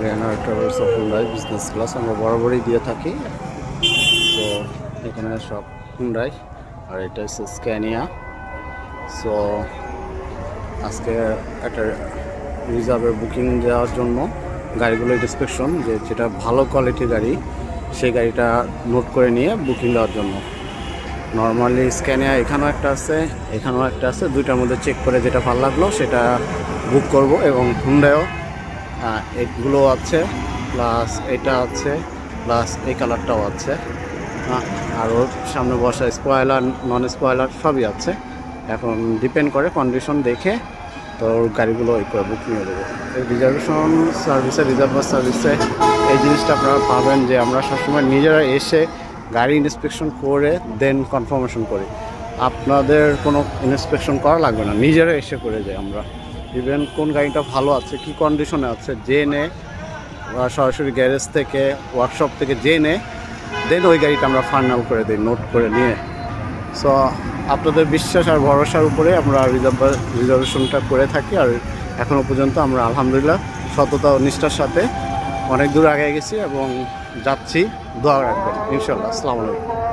রেনা travels of Hyundai business class আমরা বরাবরই দিয়ে থাকি। সো এখানে সব হুন্ডাই, আর এটা হচ্ছে স্ক্যানিয়া। সো আজকে একটা রিজার্ভের বুকিং দেওয়ার জন্য গাড়িগুলোর ইন্সপেকশন, যেটা ভালো কোয়ালিটির গাড়ি সেই গাড়িটা নোট করে নিয়ে বুকিং দেওয়ার জন্য। নর্মালি স্ক্যানিয়া এখানেও একটা আছে, এখানেও একটা আছে, দুইটার মধ্যে চেক করে যেটা ভালো লাগলো সেটা বুক করব। এবং হুন্ডাইও এগুলো আছে, প্লাস এটা আছে, প্লাস এই কালারটাও আছে। আর ওর সামনে বসা স্পয়লার, নন স্পয়লার সবই আছে। এখন ডিপেন্ড করে কন্ডিশন দেখে তো ওর গাড়িগুলো ওই করে বুক নিয়ে দেবো। এই রিজার্ভেশন সার্ভিসে, রিজার্ভ সার্ভিসে এই জিনিসটা আপনারা পাবেন যে আমরা সবসময় নিজেরা এসে গাড়ি ইন্সপেকশন করে দেন কনফার্মেশন করি। আপনাদের কোনো ইন্সপেকশন করা লাগবে না, নিজেরা এসে করে যাই আমরা। ইভেন কোন গাড়িটা ভালো আছে, কি কন্ডিশনে আছে জেনে, সরাসরি গ্যারেজ থেকে, ওয়ার্কশপ থেকে জেনে দেন ওই গাড়িটা আমরা ফাইনাল করে দিই নোট করে নিয়ে। সো আপনাদের বিশ্বাস আর ভরসার উপরে আমরা রিজার্ভেশনটা করে থাকি। আর এখনও পর্যন্ত আমরা আলহামদুলিল্লাহ সততা ও নিষ্ঠার সাথে অনেক দূর আগে গেছি এবং যাচ্ছি। দোয়া রাখবেন ইনশাল্লাহ। আসসালামু আলাইকুম।